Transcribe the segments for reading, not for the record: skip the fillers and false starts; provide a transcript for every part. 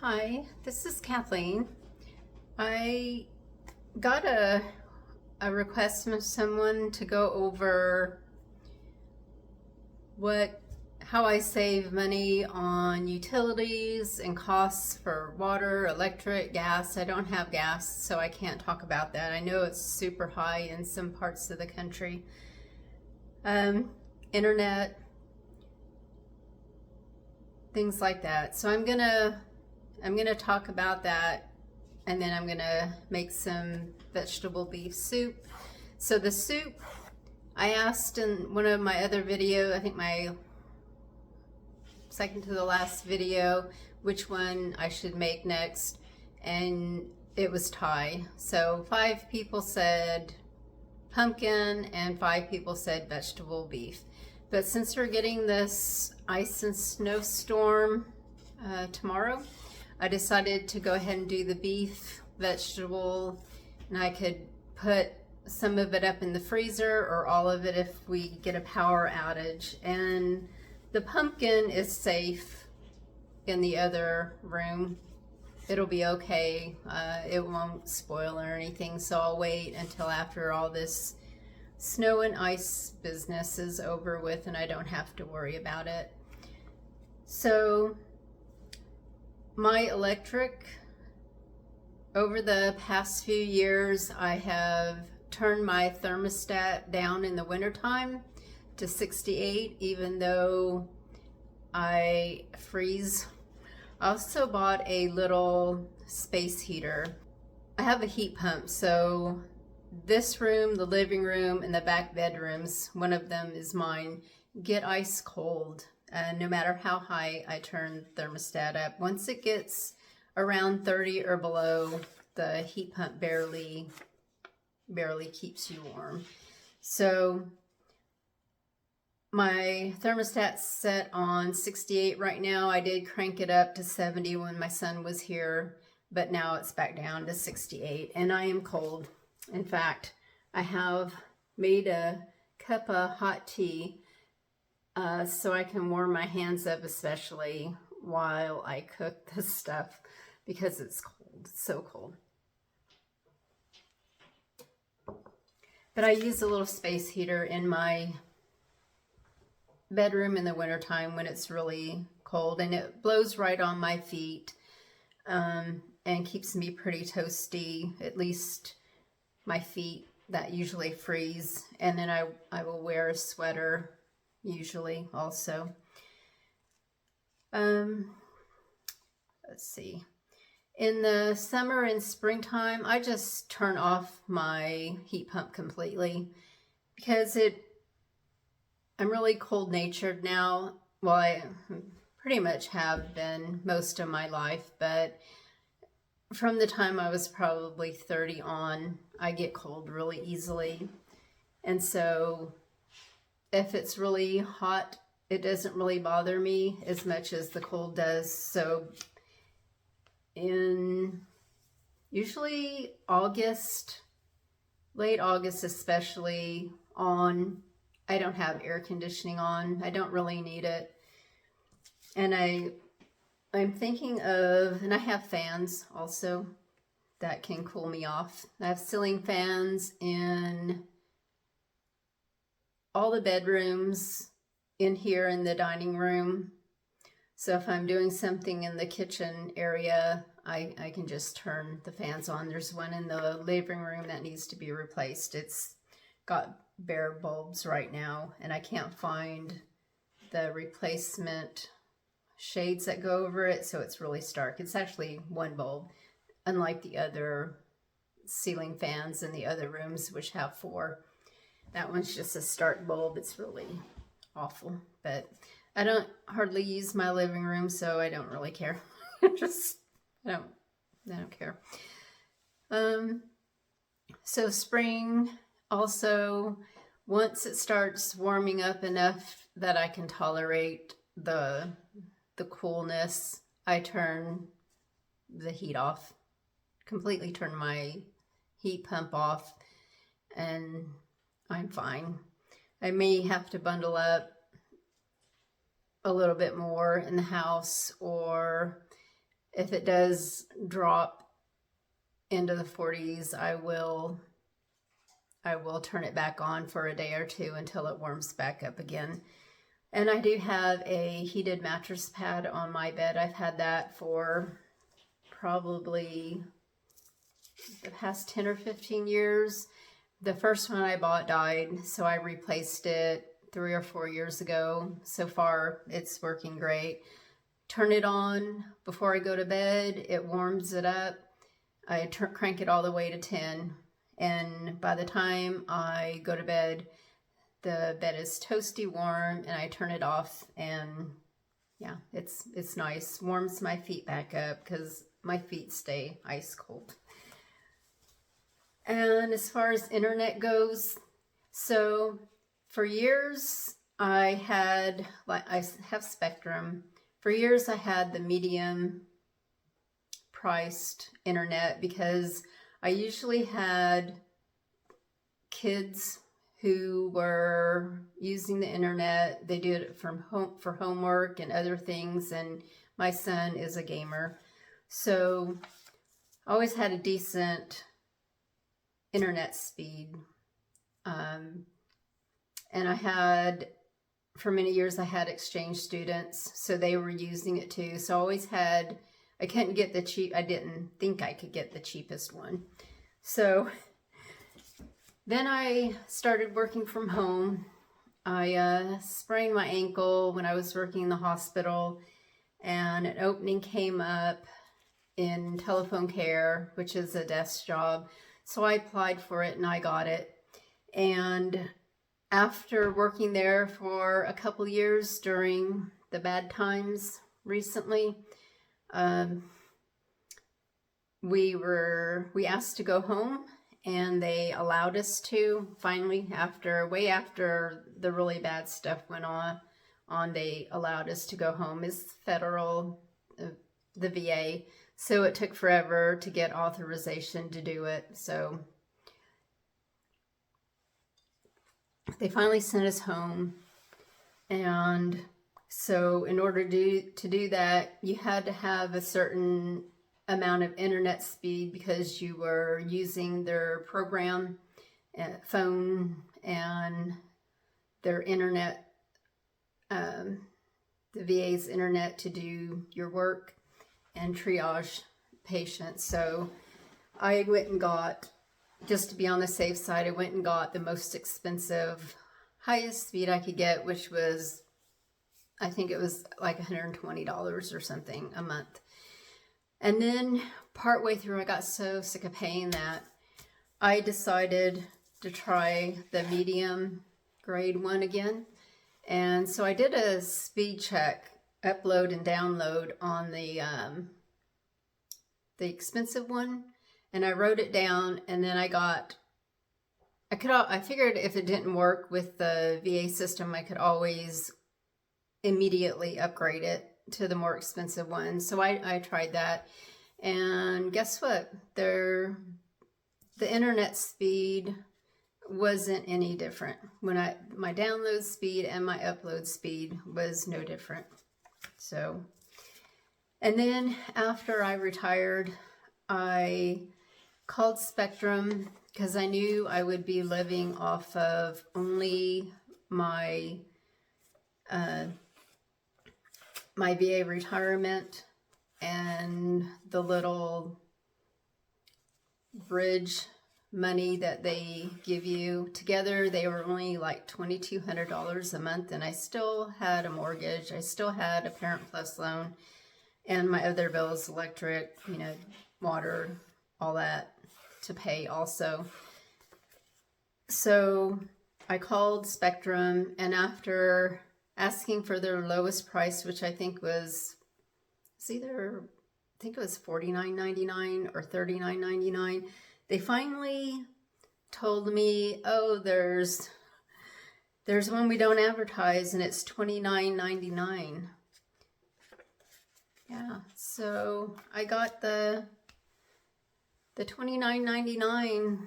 Hi, this is Kathleen. I got a request from someone to go over what how I save money on utilities and costs for water, electric, gas. I don't have gas, so I can't talk about that. I know it's super high in some parts of the country. Internet, things like that. So I'm gonna talk about that, and then I'm gonna make some vegetable beef soup. So the soup, I asked in one of my other videos, I think my second to the last video, which one I should make next, and it was tie. So 5 people said pumpkin and 5 people said vegetable beef. But since we're getting this ice and snowstorm tomorrow, I decided to go ahead and do the beef, vegetable, and I could put some of it up in the freezer or all of it if we get a power outage. And the pumpkin is safe in the other room. It'll be okay. It won't spoil or anything, so I'll wait until after all this snow and ice business is over with and I don't have to worry about it. So my electric, over the past few years, I have turned my thermostat down in the wintertime to 68, even though I freeze. I also bought a little space heater. I have a heat pump, so this room, the living room, and the back bedrooms, one of them is mine, get ice cold. No matter how high I turn the thermostat up. Once it gets around 30 or below, the heat pump barely keeps you warm. So my thermostat's set on 68 right now. I did crank it up to 70 when my son was here, but now it's back down to 68, and I am cold. In fact, I have made a cup of hot tea so I can warm my hands up, especially while I cook this stuff, because it's cold. It's so cold. But I use a little space heater in my bedroom in the wintertime when it's really cold, and it blows right on my feet and keeps me pretty toasty, at least my feet that usually freeze. And then I will wear a sweater usually also. Let's see. In the summer and springtime, I just turn off my heat pump completely because I'm really cold natured now. Well, I pretty much have been most of my life, but from the time I was probably 30 on, I get cold really easily. And so if it's really hot, it doesn't really bother me as much as the cold does. So in usually August, late August especially, I don't have air conditioning on. I don't really need it. And I'm thinking of, and I have fans also that can cool me off. I have ceiling fans in all the bedrooms, in here in the dining room. So if I'm doing something in the kitchen area, I can just turn the fans on. There's one in the living room that needs to be replaced. It's got bare bulbs right now, and I can't find the replacement shades that go over it, so it's really stark. It's actually one bulb, unlike the other ceiling fans in the other rooms, which have 4. That one's just a start bulb. It's really awful, but I don't hardly use my living room, so I don't really care. I don't care. So spring also, once it starts warming up enough that I can tolerate the coolness, I turn the heat off, completely turn my heat pump off, and I'm fine. I may have to bundle up a little bit more in the house, or if it does drop into the 40s, I will turn it back on for a day or two until it warms back up again. And I do have a heated mattress pad on my bed. I've had that for probably the past 10 or 15 years. The first one I bought died, so I replaced it 3 or 4 years ago. So far, it's working great. Turn it on before I go to bed. It warms it up. I crank it all the way to 10. And by the time I go to bed, the bed is toasty warm, and I turn it off, and yeah, it's nice. Warms my feet back up because my feet stay ice cold. And as far as internet goes, so for years I have Spectrum. For years I had the medium priced internet because I usually had kids who were using the internet. They did it from home for homework and other things, and my son is a gamer. So I always had a decent internet speed. And I had, for many years, I had exchange students, so they were using it too. So I always had, I couldn't get I didn't think I could get the cheapest one. So then I started working from home. I sprained my ankle when I was working in the hospital, and an opening came up in telephone care, which is a desk job. So I applied for it and I got it. And after working there for a couple years during the bad times recently, we asked to go home, and they allowed us to finally, way after the really bad stuff went on, they allowed us to go home. It's federal, the VA. So it took forever to get authorization to do it. So they finally sent us home. And so in order to do that, you had to have a certain amount of internet speed because you were using their program, phone, and their internet, the VA's internet, to do your work and triage patients. So I went and got, just to be on the safe side, I went and got the most expensive, highest speed I could get, which was, I think it was like $120 or something a month. And then partway through, I got so sick of paying that, I decided to try the medium grade one again. And so I did a speed check, upload and download on the expensive one, and I wrote it down, and then I figured if it didn't work with the VA system, I could always immediately upgrade it to the more expensive one. So I tried that, and guess what? The internet speed wasn't any different. My download speed and my upload speed was no different. So, and then after I retired, I called Spectrum because I knew I would be living off of only my my VA retirement and the little bridge money that they give you. Together they were only like $2,200 a month, and I still had a mortgage. I still had a Parent Plus loan, and my other bills, electric, water, all that to pay also. So I called Spectrum, and after asking for their lowest price, which I think was $49.99 or $39.99, they finally told me, oh, there's one we don't advertise, and it's $29.99. Yeah, so I got the $29.99,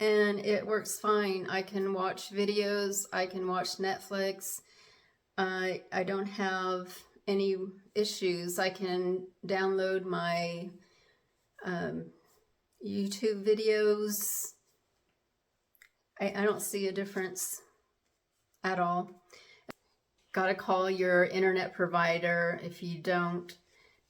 and it works fine. I can watch videos, I can watch Netflix. I don't have any issues, I can download my YouTube videos. I don't see a difference at all. Got to call your internet provider if you don't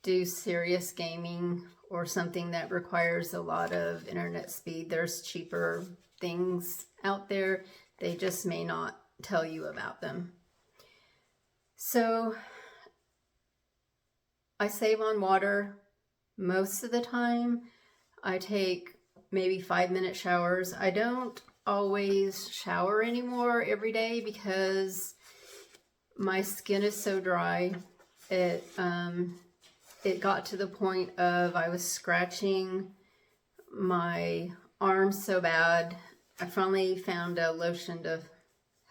do serious gaming or something that requires a lot of internet speed. There's cheaper things out there. They just may not tell you about them. So I save on water most of the time. I take maybe 5-minute showers. I don't always shower anymore every day because my skin is so dry. It got to the point of I was scratching my arms so bad. I finally found a lotion that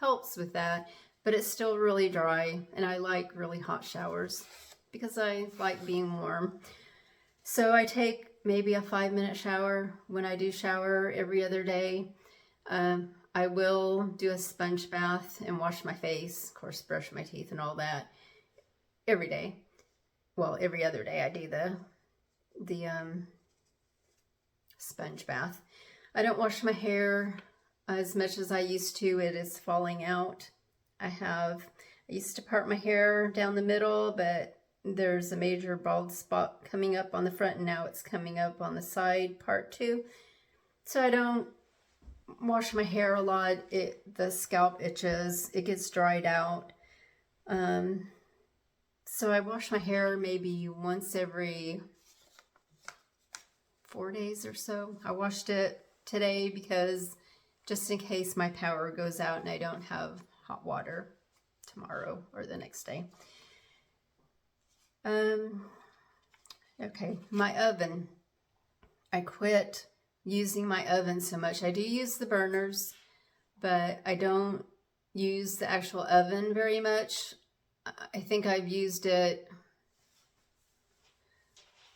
helps with that, but it's still really dry, and I like really hot showers because I like being warm. So I take maybe a 5-minute shower when I do shower every other day. I will do a sponge bath and wash my face, of course, brush my teeth and all that every day. Well, every other day I do the sponge bath. I don't wash my hair as much as I used to. It is falling out. I used to part my hair down the middle, but there's a major bald spot coming up on the front, and now it's coming up on the side part too. So I don't wash my hair a lot. The scalp itches, it gets dried out. So I wash my hair maybe once every 4 days or so. I washed it today because just in case my power goes out and I don't have hot water tomorrow or the next day. Okay, my oven. I quit using my oven so much. I do use the burners, but I don't use the actual oven very much. I think I've used it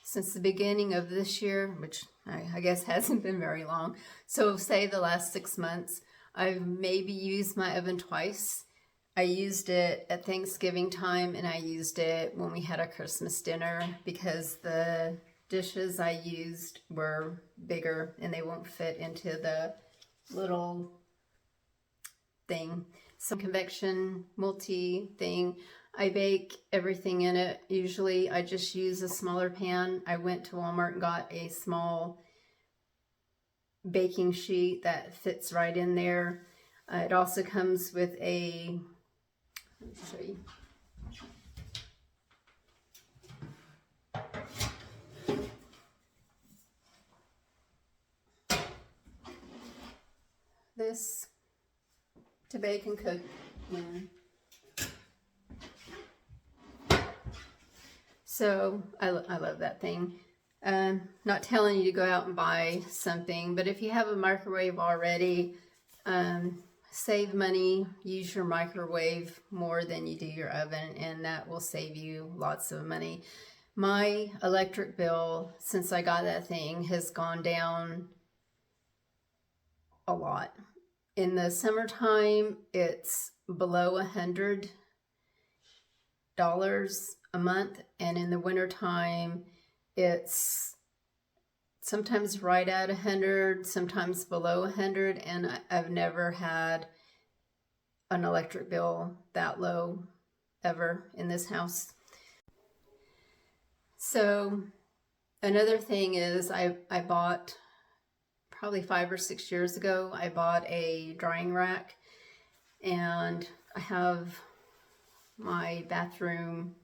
since the beginning of this year, which I guess hasn't been very long. So say the last 6 months, I've maybe used my oven twice. I used it at Thanksgiving time, and I used it when we had a Christmas dinner because the dishes I used were bigger and they won't fit into the little thing. Some convection multi thing. I bake everything in it. Usually I just use a smaller pan. I went to Walmart and got a small baking sheet that fits right in there. It also comes with a, let me show you. This to bake and cook in. So I love that thing. Not telling you to go out and buy something, but if you have a microwave already, save money, use your microwave more than you do your oven, and that will save you lots of money. My electric bill, since I got that thing, has gone down a lot. In the summertime, it's below $100 a month, and in the wintertime, it's sometimes right at 100, sometimes below 100, and I've never had an electric bill that low ever in this house. So another thing is I bought, probably 5 or 6 years ago, I bought a drying rack, and I have my bathroom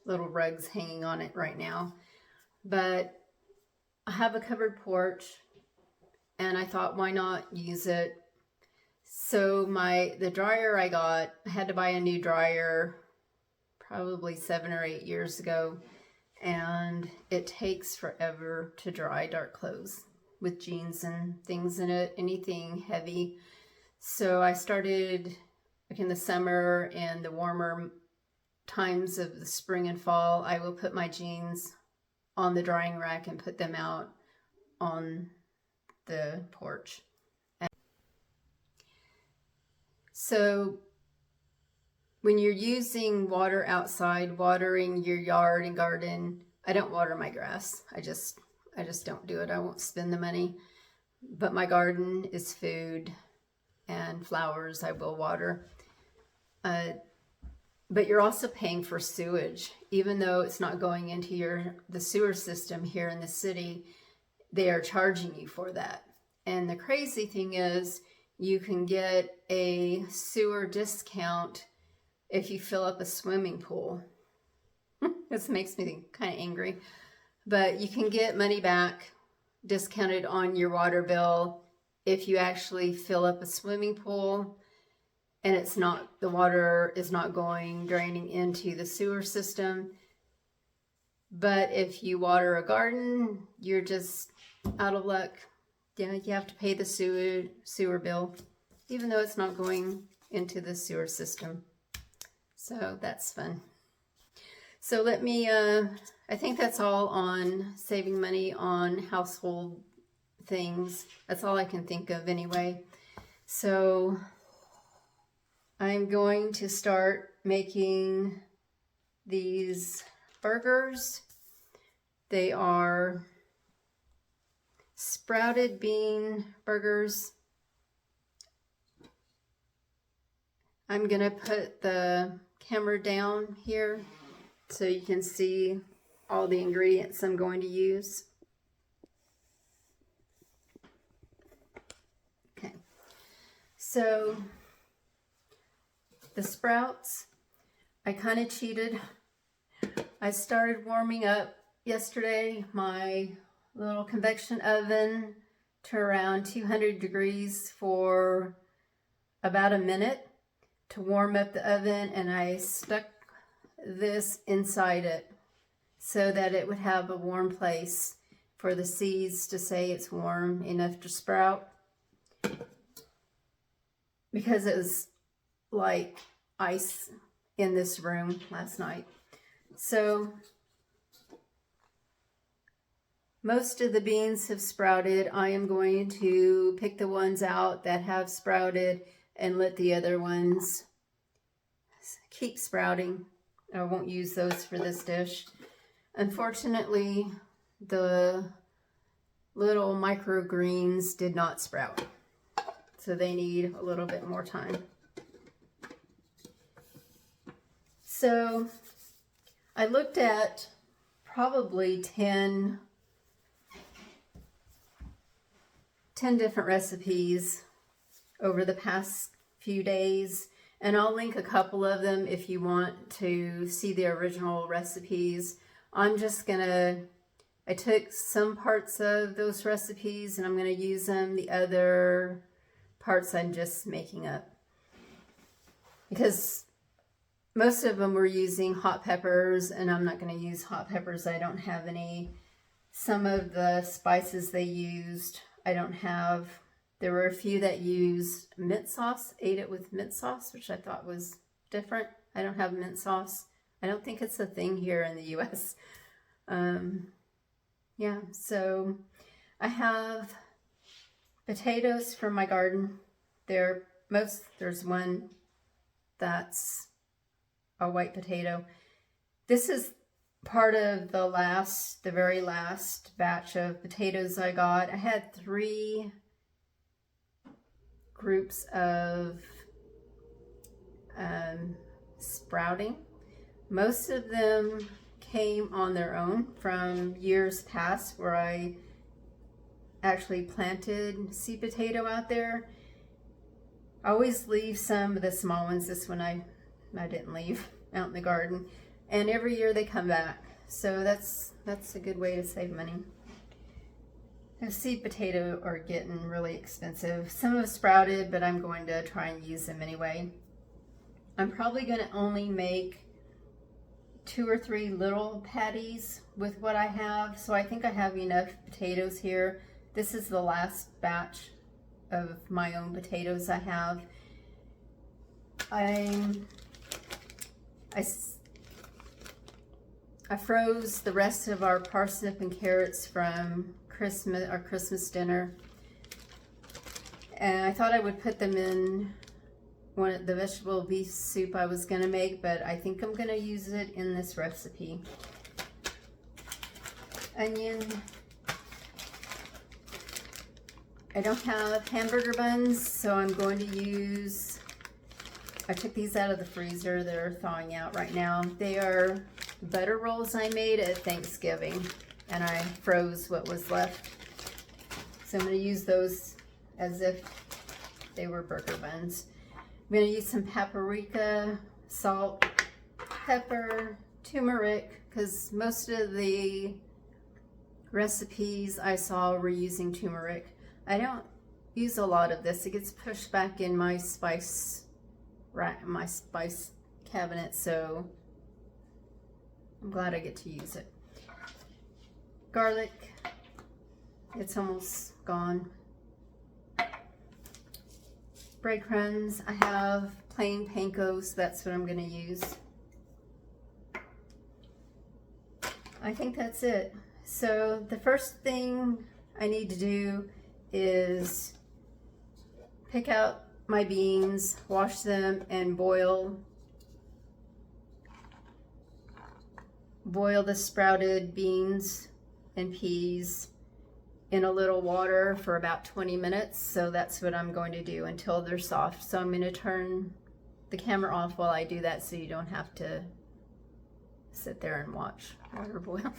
little rugs hanging on it right now. But I have a covered porch, and I thought, why not use it? So the dryer I got, I had to buy a new dryer probably 7 or 8 years ago, and it takes forever to dry dark clothes with jeans and things in it, anything heavy. So I started, like in the summer and the warmer times of the spring and fall, I will put my jeans on the drying rack and put them out on the porch. So when you're using water outside, watering your yard and garden, I don't water my grass. I just don't do it. I won't spend the money. But my garden is food, and flowers I will water. But you're also paying for sewage, even though it's not going into the sewer system here in the city. They are charging you for that. And the crazy thing is, you can get a sewer discount if you fill up a swimming pool. This makes me kind of angry. But you can get money back discounted on your water bill if you actually fill up a swimming pool and the water is not draining into the sewer system. But if you water a garden, you're just out of luck. Yeah, you have to pay the sewer bill, even though it's not going into the sewer system. So that's fun. So let me, I think that's all on saving money on household things. That's all I can think of anyway. So I'm going to start making these burgers. They are sprouted bean burgers. I'm gonna put the camera down here so you can see all the ingredients I'm going to use. Okay, so the sprouts, I kind of cheated. I started warming up yesterday my little convection oven to around 200 degrees for about a minute to warm up the oven, and I stuck this inside it so that it would have a warm place for the seeds to say it's warm enough to sprout, because it was like ice in this room last night. So most of the beans have sprouted. I am going to pick the ones out that have sprouted and let the other ones keep sprouting. I won't use those for this dish. Unfortunately, the little microgreens did not sprout, so they need a little bit more time. So I looked at probably 10 different recipes over the past few days, and I'll link a couple of them if you want to see the original recipes. I took some parts of those recipes and I'm going to use them. The other parts I'm just making up, because most of them were using hot peppers, and I'm not going to use hot peppers. I don't have any. Some of the spices they used, I don't have. There were a few that used mint sauce, ate it with mint sauce, which I thought was different. I don't have mint sauce. I don't think it's a thing here in the U.S. Yeah, so I have potatoes from my garden. There's one that's a white potato. This is part of the very last batch of potatoes I got. I had 3 groups of sprouting. Most of them came on their own from years past where I actually planted seed potato out there. I always leave some of the small ones. This one I didn't leave out in the garden, and every year they come back. So that's a good way to save money. The seed potato are getting really expensive. Some have sprouted, but I'm going to try and use them anyway. I'm probably going to only make 2 or 3 little patties with what I have. So I think I have enough potatoes here. This is the last batch of my own potatoes I have. I froze the rest of our parsnip and carrots from our Christmas dinner, and I thought I would put them in the vegetable beef soup I was gonna make, but I think I'm gonna use it in this recipe. Onion. I don't have hamburger buns, so I'm going to use, I took these out of the freezer. They're thawing out right now. They are butter rolls I made at Thanksgiving, and I froze what was left. So I'm going to use those as if they were burger buns. I'm going to use some paprika, salt, pepper, turmeric, because most of the recipes I saw were using turmeric. I don't use a lot of this. It gets pushed back in my spice cabinet, so I'm glad I get to use it. Garlic, it's almost gone. Breadcrumbs, I have plain panko, so that's what I'm going to use. I think that's it. So the first thing I need to do is pick out my beans, wash them, and boil the sprouted beans and peas in a little water for about 20 minutes. So that's what I'm going to do until they're soft. So I'm going to turn the camera off while I do that so you don't have to sit there and watch water boil.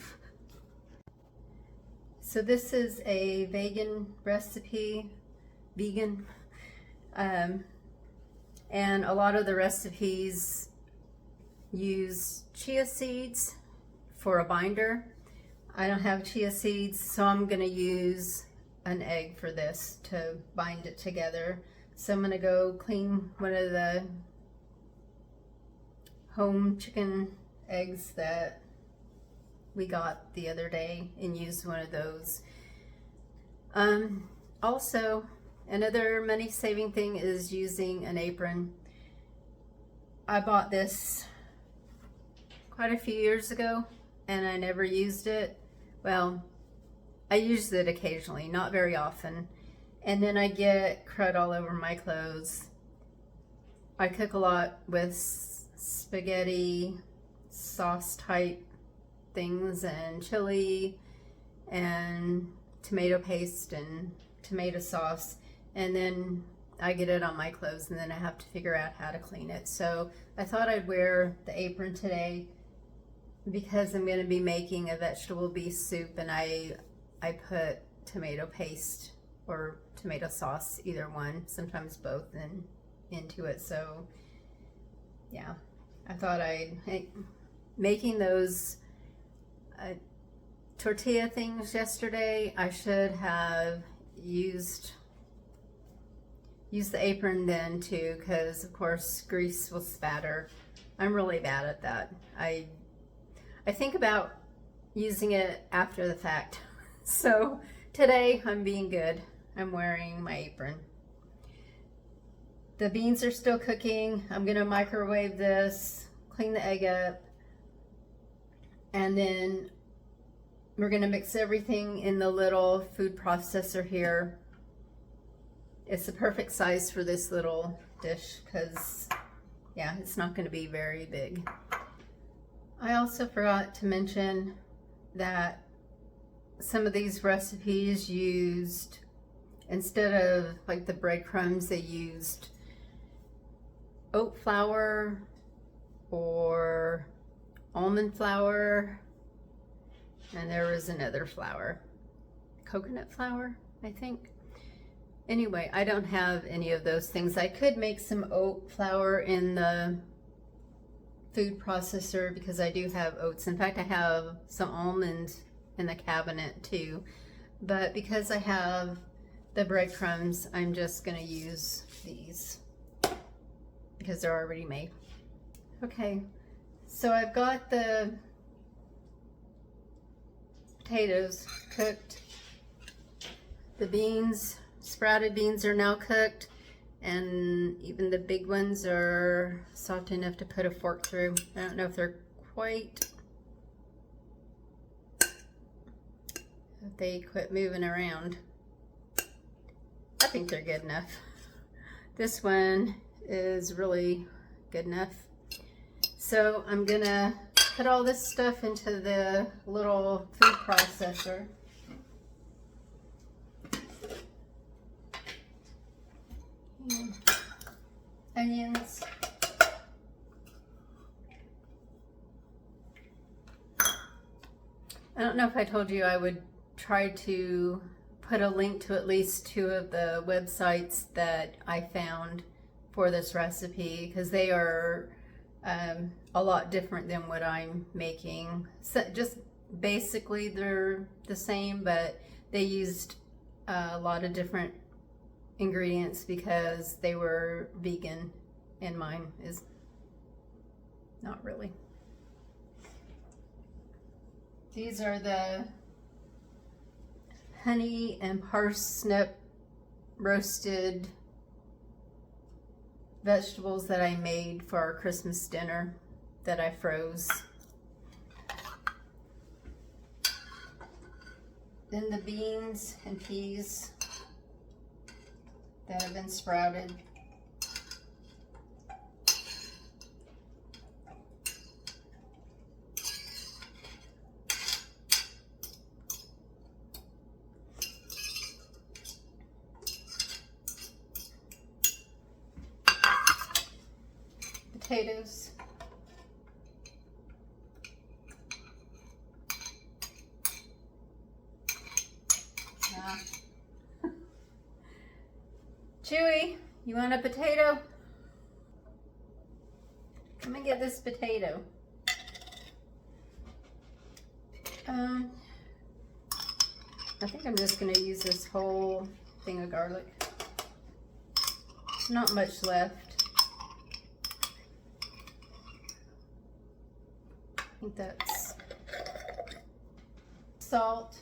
So this is a vegan recipe, and a lot of the recipes use chia seeds for a binder. I don't have chia seeds, so I'm going to use an egg for this to bind it together. So I'm going to go clean one of the home chicken eggs that we got the other day and use one of those. Also, another money saving thing is using an apron. I bought this quite a few years ago and I never used it. Well, I used it occasionally, not very often. And then I get crud all over my clothes. I cook a lot with spaghetti sauce type things and chili and tomato paste and tomato sauce, and then I get it on my clothes and then I have to figure out how to clean it. So I thought I'd wear the apron today because I'm going to be making a vegetable beef soup, and I put tomato paste or tomato sauce, either one, sometimes both, into it. So yeah, I thought making those tortilla things yesterday, I should have used the apron then too, because of course grease will spatter. I'm really bad at that. I think about using it after the fact. So today I'm being good. I'm wearing my apron. The beans are still cooking. I'm gonna microwave this, clean the egg up, and then we're gonna mix everything in the little food processor here. It's the perfect size for this little dish because, yeah, it's not gonna be very big. I also forgot to mention that some of these recipes used, instead of like the breadcrumbs, they used oat flour or almond flour, and there was another flour, coconut flour, I think. Anyway, I don't have any of those things. I could make some oat flour in the food processor because I do have oats. In fact, I have some almonds in the cabinet too. But because I have the breadcrumbs, I'm just gonna use these because they're already made. Okay, so I've got the potatoes cooked. The beans, sprouted beans, are now cooked, and even the big ones are soft enough to put a fork through. I don't know if they're quite, if they quit moving around. I think they're good enough. This one is really good enough. So I'm gonna put all this stuff into the little food processor. Onions. I don't know if I told you I would try to put a link to at least 2 of the websites that I found for this recipe, because they are a lot different than what I'm making. So just basically they're the same, but they used a lot of different ingredients because they were vegan, and mine is not really. These are the honey and parsnip roasted vegetables that I made for our Christmas dinner that I froze. Then the beans and peas that have been sprouted. Potatoes. Chewie, you want a potato? Come and get this potato. I think I'm just going to use this whole thing of garlic. Not much left. I think that's salt,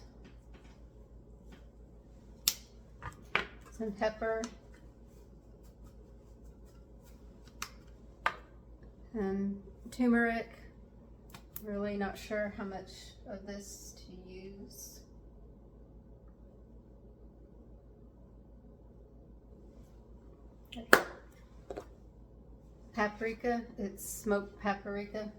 some pepper, and turmeric. Really not sure how much of this to use. Paprika, it's smoked paprika.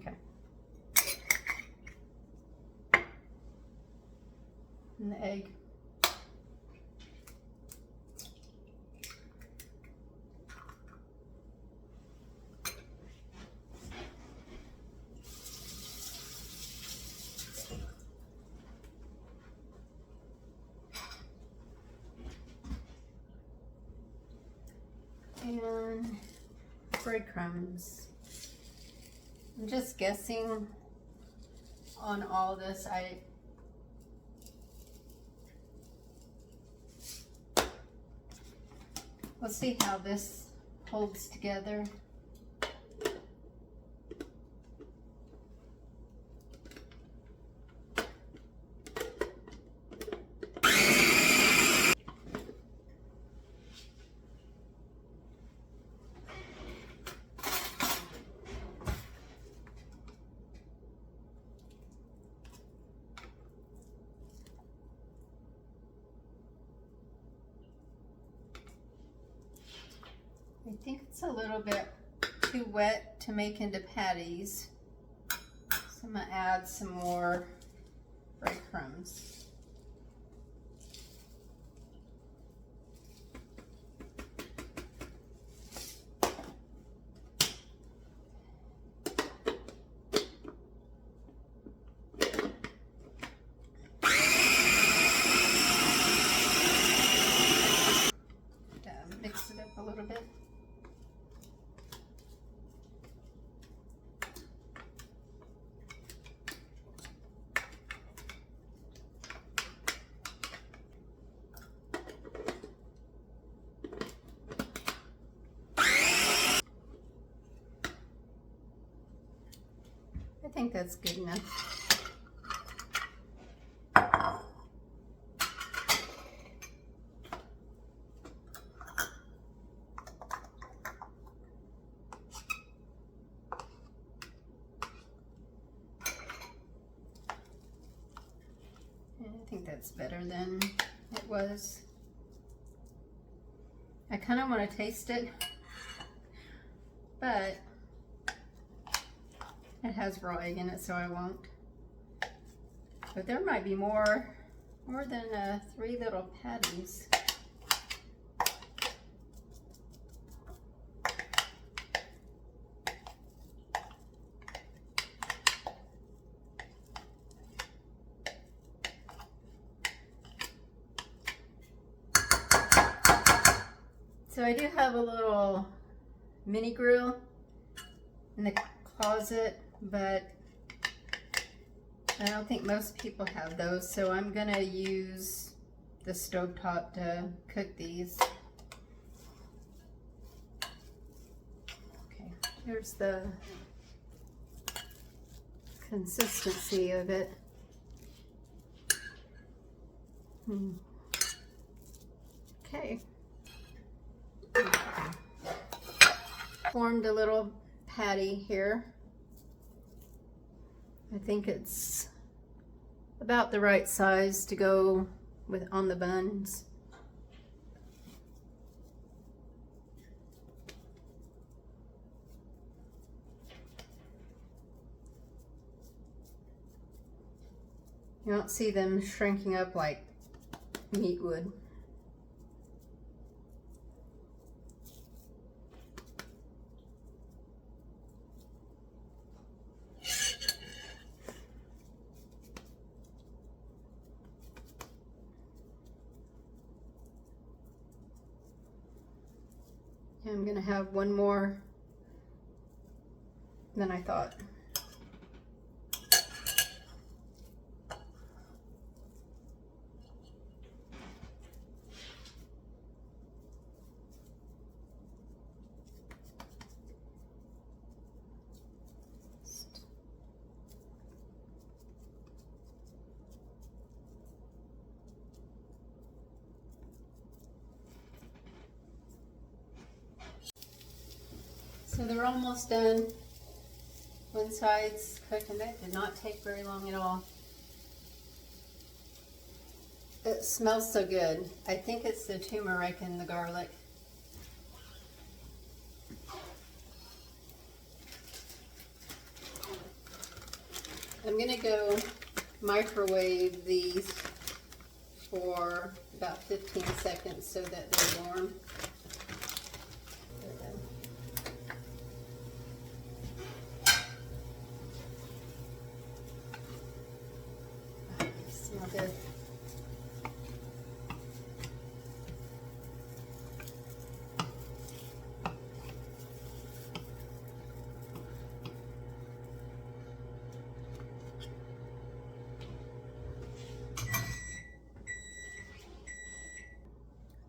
Okay. And the egg. And breadcrumbs. I'm just guessing on all this. We'll see how this holds together. I think it's a little bit too wet to make into patties, so I'm going to add some more breadcrumbs. Mix it up a little bit. I think that's good enough. that's better than it was. I kind of want to taste it, but it has raw egg in it, so I won't. But there might be more than 3 little patties. So I do have a little mini grill in the closet, but I don't think most people have those, so I'm gonna use the stovetop to cook these. Okay, here's the consistency of it. Okay. Formed a little patty here. I think it's about the right size to go with on the buns. You don't see them shrinking up like meat would. I'm gonna have one more than I thought. So they're almost done. One side's cooked, and that did not take very long at all. It smells so good. I think it's the turmeric and the garlic. I'm gonna go microwave these for about 15 seconds so that they're warm. Smell good.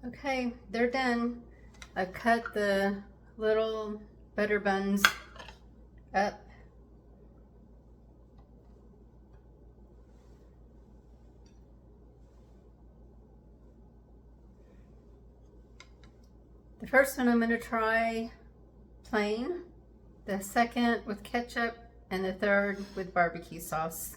Okay, they're done. I cut the little butter buns up. The first one I'm going to try plain, the second with ketchup, and the third with barbecue sauce.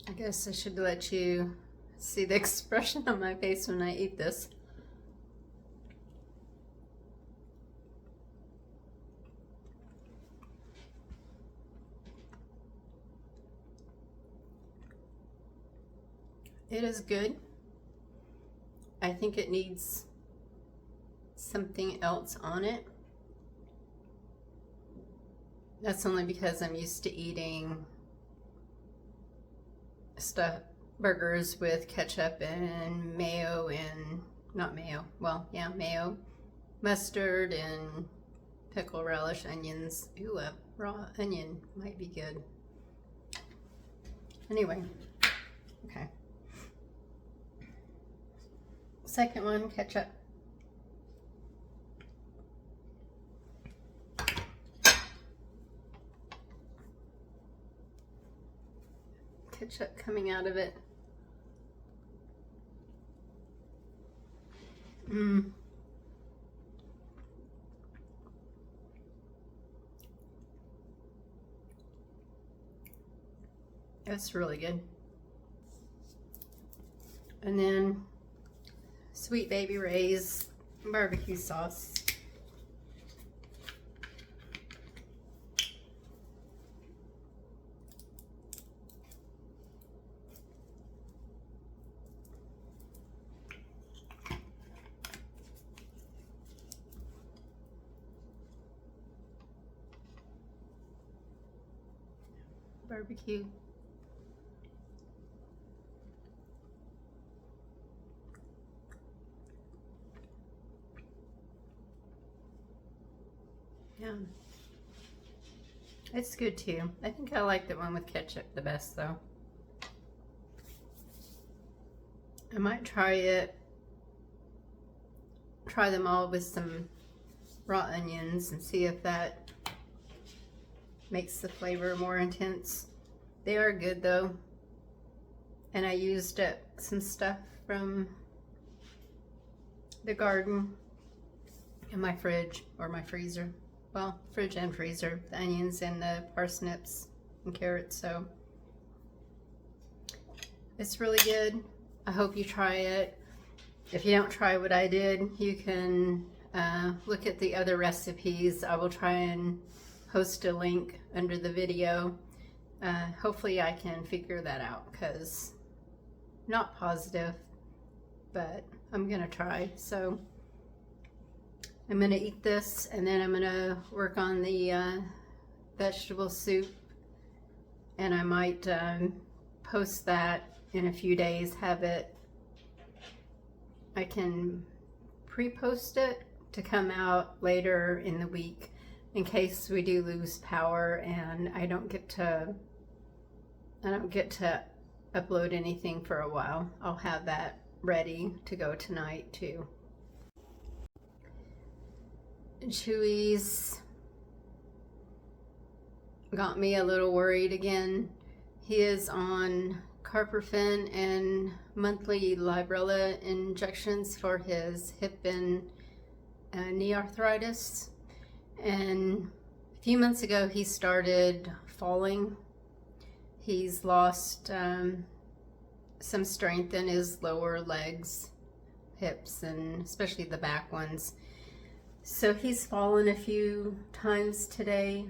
I guess I should let you see the expression on my face when I eat this. It is good. I think it needs something else on it. That's only because I'm used to eating burgers with ketchup and mayo and, not mayo, well, yeah, mayo, mustard and pickle relish, onions. Ooh, a raw onion might be good. Anyway, okay. Second one, ketchup. Ketchup coming out of it. It's really good. And then Sweet Baby Ray's barbecue sauce. Barbecue. Yeah. It's good too. I think I like the one with ketchup the best though. I might try them all with some raw onions and see if that makes the flavor more intense. They are good though. And I used some stuff from the garden in my fridge or my freezer. Well, fridge and freezer, the onions and the parsnips and carrots, so it's really good. I hope you try it. If you don't try what I did, you can look at the other recipes. I will try and post a link under the video. Hopefully I can figure that out because I'm not positive, but I'm gonna try. So I'm gonna eat this and then I'm gonna work on the vegetable soup, and I might post that in a few days. I can pre-post it to come out later in the week in case we do lose power and I don't get to upload anything for a while. I'll have that ready to go tonight too. Chewie's got me a little worried again. He is on carprofen and monthly Librela injections for his hip and knee arthritis. And a few months ago he started falling. He's lost some strength in his lower legs, hips, and especially the back ones. So he's fallen a few times today.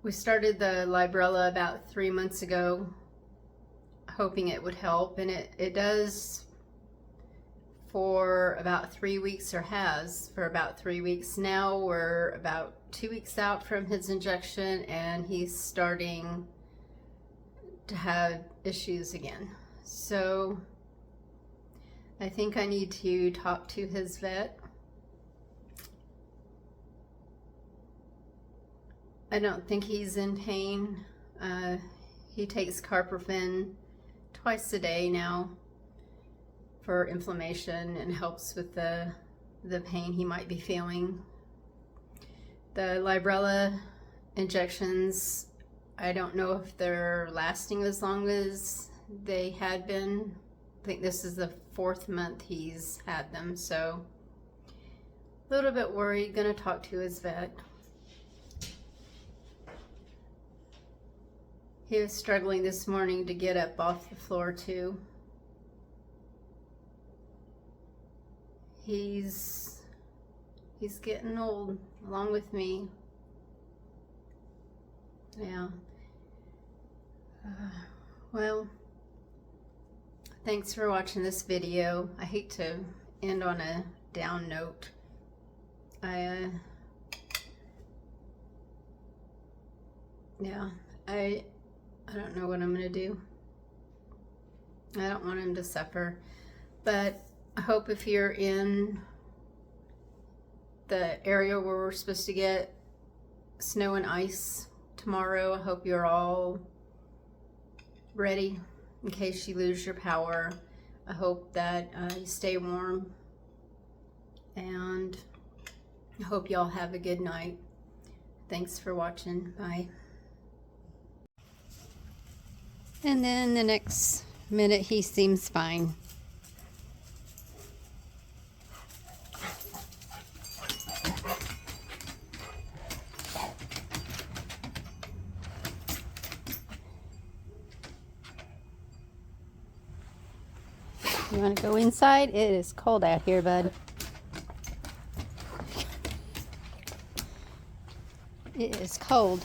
We started the Librela about 3 months ago, hoping it would help, and it does for about 3 weeks, or has for about 3 weeks. Now we're about 2 weeks out from his injection and he's starting to have issues again. So I think I need to talk to his vet. I don't think he's in pain. He takes carprofen twice a day now for inflammation and helps with the pain he might be feeling. The Librela injections, I don't know if they're lasting as long as they had been. I think this is the 4th month he's had them, so a little bit worried. Gonna talk to his vet. He was struggling this morning to get up off the floor too. He's getting old along with me. Yeah. Well, thanks for watching this video. I hate to end on a down note. I don't know what I'm gonna do. I don't want him to suffer, but I hope if you're in the area where we're supposed to get snow and ice tomorrow, I hope you're all ready in case you lose your power. I hope that you stay warm, and I hope y'all have a good night. Thanks for watching. Bye. And then the next minute he seems fine. You want to go inside? It is cold out here, bud. It is cold.